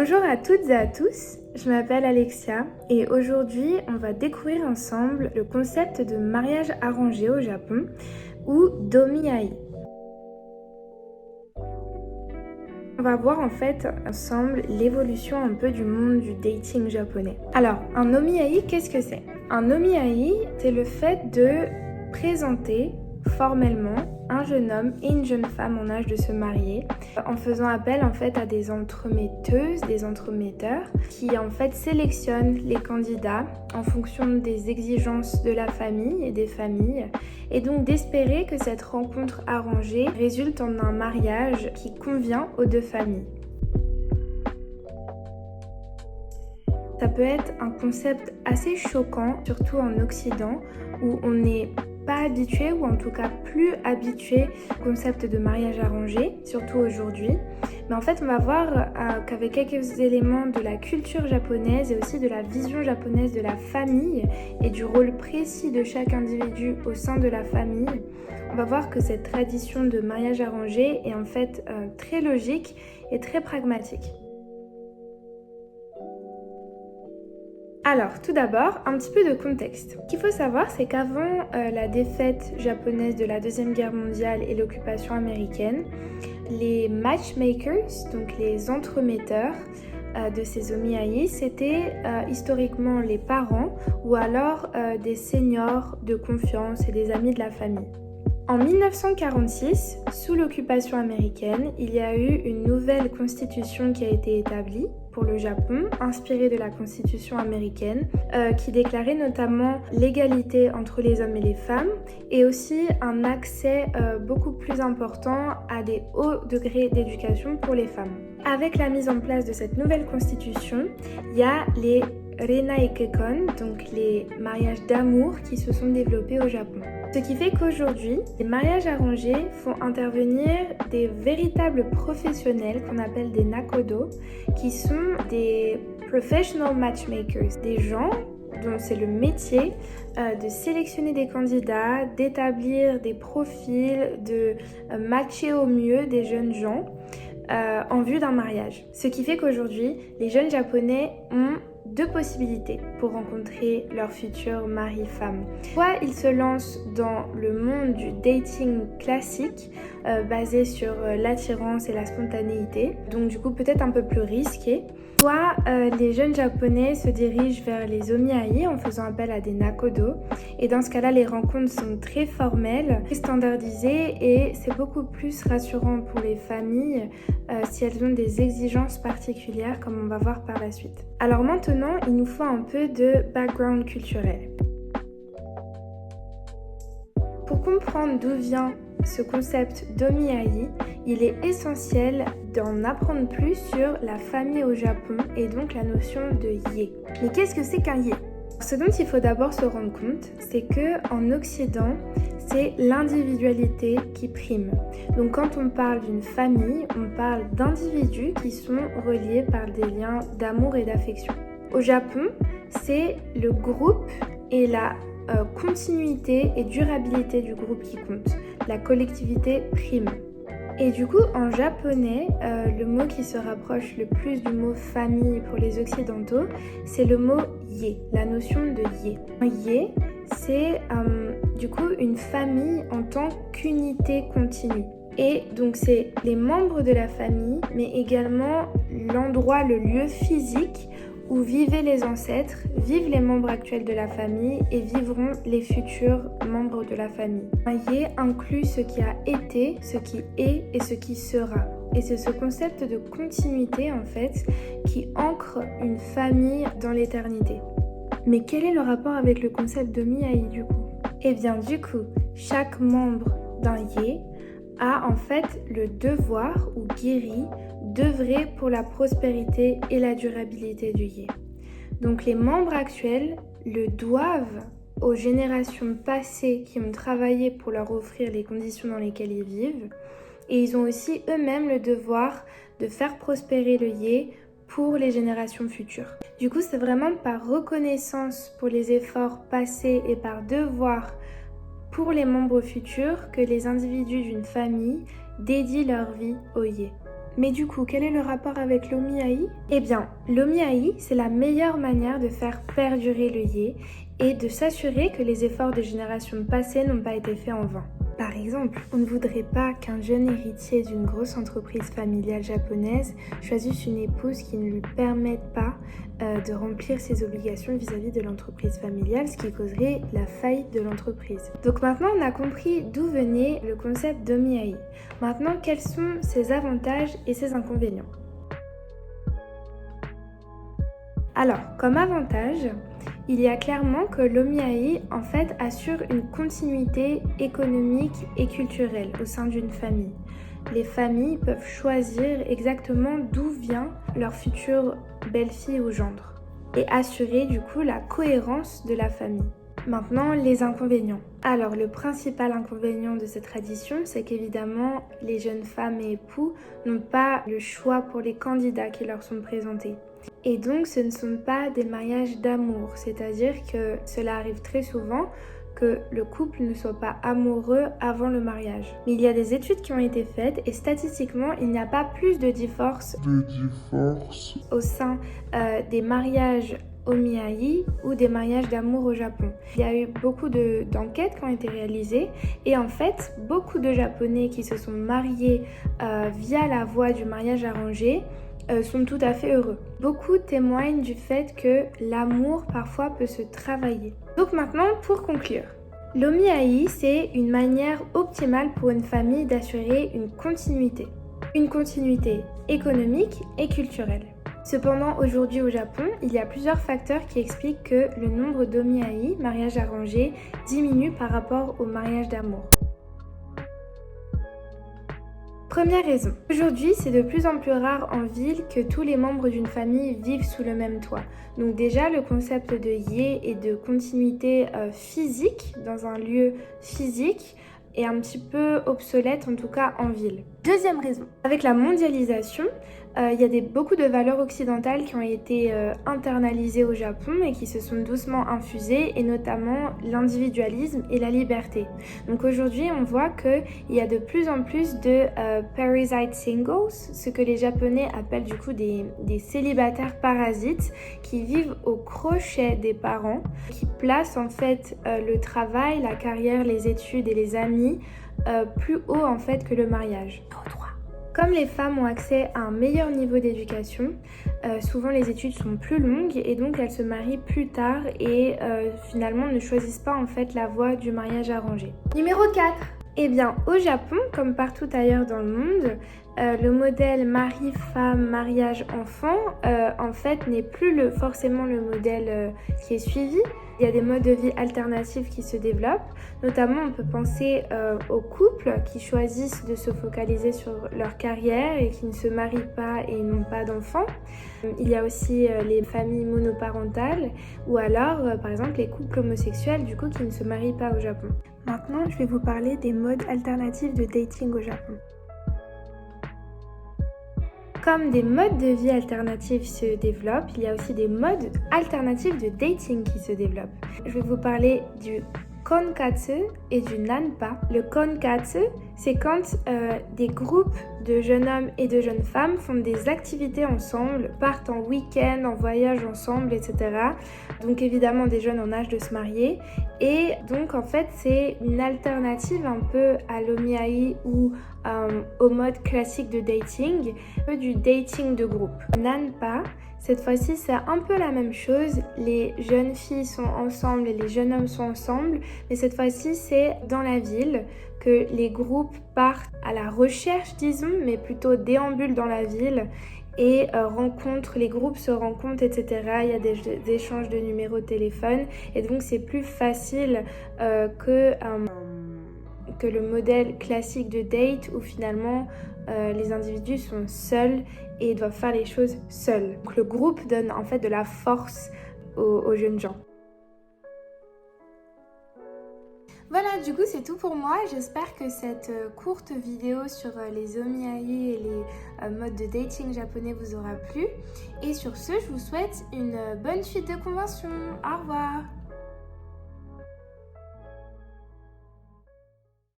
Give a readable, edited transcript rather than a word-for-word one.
Bonjour à toutes et à tous, je m'appelle Alexia et aujourd'hui on va découvrir ensemble le concept de mariage arrangé au Japon ou Domi-ai. On va voir en fait ensemble l'évolution un peu du monde du dating japonais. Alors, un Domi-ai, qu'est-ce que c'est? Un Domi-ai, c'est le fait de présenter formellement un jeune homme et une jeune femme en âge de se marier en faisant appel en fait à des entremetteuses, des entremetteurs qui en fait sélectionnent les candidats en fonction des exigences de la famille et des familles et donc d'espérer que cette rencontre arrangée résulte en un mariage qui convient aux deux familles. Ça peut être un concept assez choquant, surtout en Occident, où on n'est pas habitué, ou en tout cas plus habitué au concept de mariage arrangé, surtout aujourd'hui. Mais en fait, on va voir qu'avec quelques éléments de la culture japonaise et aussi de la vision japonaise de la famille et du rôle précis de chaque individu au sein de la famille, on va voir que cette tradition de mariage arrangé est en fait très logique et très pragmatique. Alors, tout d'abord, un petit peu de contexte. Ce qu'il faut savoir, c'est qu'avant la défaite japonaise de la Deuxième Guerre mondiale et l'occupation américaine, les matchmakers, donc les entremetteurs de ces omiai, c'était historiquement les parents ou alors des seniors de confiance et des amis de la famille. En 1946, sous l'occupation américaine, il y a eu une nouvelle constitution qui a été établie pour le Japon, inspirée de la constitution américaine, qui déclarait notamment l'égalité entre les hommes et les femmes et aussi un accès beaucoup plus important à des hauts degrés d'éducation pour les femmes. Avec la mise en place de cette nouvelle constitution, il y a les Renaikekon, donc les mariages d'amour qui se sont développés au Japon. Ce qui fait qu'aujourd'hui, les mariages arrangés font intervenir des véritables professionnels qu'on appelle des nakodo, qui sont des professional matchmakers, des gens dont c'est le métier de sélectionner des candidats, d'établir des profils, de matcher au mieux des jeunes gens en vue d'un mariage. Ce qui fait qu'aujourd'hui, les jeunes japonais ont deux possibilités pour rencontrer leur futur mari-femme. Soit ils se lancent dans le monde du dating classique basé sur l'attirance et la spontanéité, donc du coup peut-être un peu plus risqué. Soit les jeunes japonais se dirigent vers les omiai en faisant appel à des nakodo. Et dans ce cas-là, les rencontres sont très formelles, très standardisées et c'est beaucoup plus rassurant pour les familles si elles ont des exigences particulières comme on va voir par la suite. Alors maintenant, il nous faut un peu de background culturel. Pour comprendre d'où vient ce concept d'omiai, il est essentiel d'en apprendre plus sur la famille au Japon et donc la notion de yé. Mais qu'est-ce que c'est qu'un yé? Ce dont il faut d'abord se rendre compte, c'est qu'en Occident, c'est l'individualité qui prime. Donc quand on parle d'une famille, on parle d'individus qui sont reliés par des liens d'amour et d'affection. Au Japon, c'est le groupe et la continuité et durabilité du groupe qui compte. La collectivité prime. Et du coup, en japonais, le mot qui se rapproche le plus du mot famille pour les occidentaux, c'est le mot yé, la notion de yé. Un yé, c'est du coup une famille en tant qu'unité continue. Et donc c'est les membres de la famille, mais également l'endroit, le lieu physique où vivaient les ancêtres, vivent les membres actuels de la famille et vivront les futurs membres de la famille. Un yé inclut ce qui a été, ce qui est et ce qui sera. Et c'est ce concept de continuité en fait qui ancre une famille dans l'éternité. Mais quel est le rapport avec le concept de Miyai du coup? Eh bien du coup, chaque membre d'un yé a en fait le devoir ou guéri d'œuvrer pour la prospérité et la durabilité du yé. Donc les membres actuels le doivent aux générations passées qui ont travaillé pour leur offrir les conditions dans lesquelles ils vivent et ils ont aussi eux-mêmes le devoir de faire prospérer le yé pour les générations futures. Du coup, c'est vraiment par reconnaissance pour les efforts passés et par devoir pour les membres futurs que les individus d'une famille dédient leur vie au yé. Mais du coup, quel est le rapport avec l'omiaï? Eh bien, l'omiaï, c'est la meilleure manière de faire perdurer le yé et de s'assurer que les efforts des générations passées n'ont pas été faits en vain. Par exemple, on ne voudrait pas qu'un jeune héritier d'une grosse entreprise familiale japonaise choisisse une épouse qui ne lui permette pas de remplir ses obligations vis-à-vis de l'entreprise familiale, ce qui causerait la faillite de l'entreprise. Donc maintenant, on a compris d'où venait le concept d'omiaï. Maintenant, quels sont ses avantages et ses inconvénients? Alors, comme avantage, il y a clairement que l'omiaï en fait assure une continuité économique et culturelle au sein d'une famille. Les familles peuvent choisir exactement d'où vient leur future belle-fille ou gendre et assurer du coup la cohérence de la famille. Maintenant, les inconvénients. Alors, le principal inconvénient de cette tradition, c'est qu'évidemment, les jeunes femmes et époux n'ont pas le choix pour les candidats qui leur sont présentés. Et donc, ce ne sont pas des mariages d'amour, c'est-à-dire que cela arrive très souvent que le couple ne soit pas amoureux avant le mariage. Mais il y a des études qui ont été faites et statistiquement, il n'y a pas plus de divorces au sein des mariages omiaï ou des mariages d'amour au Japon. Il y a eu beaucoup d'enquêtes qui ont été réalisées et en fait, beaucoup de Japonais qui se sont mariés via la voie du mariage arrangé sont tout à fait heureux. Beaucoup témoignent du fait que l'amour parfois peut se travailler. Donc maintenant, pour conclure, l'omiaï, c'est une manière optimale pour une famille d'assurer une continuité économique et culturelle. Cependant, aujourd'hui au Japon, il y a plusieurs facteurs qui expliquent que le nombre d'omiaï, mariages arrangés, diminue par rapport au mariage d'amour. Première raison. Aujourd'hui, c'est de plus en plus rare en ville que tous les membres d'une famille vivent sous le même toit. Donc déjà, le concept de yé et de continuité physique dans un lieu physique est un petit peu obsolète, en tout cas en ville. Deuxième raison. Avec la mondialisation, il y a beaucoup de valeurs occidentales qui ont été internalisées au Japon et qui se sont doucement infusées, et notamment l'individualisme et la liberté. Donc aujourd'hui, on voit qu'il y a de plus en plus de parasite singles, ce que les Japonais appellent du coup des célibataires parasites qui vivent au crochet des parents, qui placent en fait le travail, la carrière, les études et les amis plus haut en fait que le mariage. Comme les femmes ont accès à un meilleur niveau d'éducation, souvent les études sont plus longues et donc elles se marient plus tard et finalement ne choisissent pas en fait la voie du mariage arrangé. Numéro 4. Eh bien, au Japon, comme partout ailleurs dans le monde, le modèle mari-femme, mariage-enfant, en fait, n'est plus forcément le modèle qui est suivi. Il y a des modes de vie alternatifs qui se développent. Notamment, on peut penser aux couples qui choisissent de se focaliser sur leur carrière et qui ne se marient pas et n'ont pas d'enfants. Il y a aussi les familles monoparentales ou alors, par exemple, les couples homosexuels du coup qui ne se marient pas au Japon. Maintenant, je vais vous parler des modes alternatifs de dating au Japon. Comme des modes de vie alternatifs se développent, il y a aussi des modes alternatifs de dating qui se développent. Je vais vous parler du konkatsu et du nanpa. Le konkatsu, c'est quand des groupes de jeunes hommes et de jeunes femmes font des activités ensemble, partent en week-end, en voyage ensemble, etc. Donc évidemment des jeunes en âge de se marier. Et donc en fait c'est une alternative un peu à l'omiaï ou au mode classique de dating, un peu du dating de groupe. Nanpa, cette fois-ci, c'est un peu la même chose. Les jeunes filles sont ensemble et les jeunes hommes sont ensemble. Mais cette fois-ci, c'est dans la ville que les groupes partent à la recherche, disons, mais plutôt déambulent dans la ville et les groupes se rencontrent, etc. Il y a des échanges de numéros de téléphone. Et donc, c'est plus facile que le modèle classique de date où finalement les individus sont seuls et doivent faire les choses seuls. Donc le groupe donne en fait de la force aux jeunes gens. Voilà, du coup c'est tout pour moi. J'espère que cette courte vidéo sur les omiaï et les modes de dating japonais vous aura plu. Et sur ce, je vous souhaite une bonne suite de convention. Au revoir.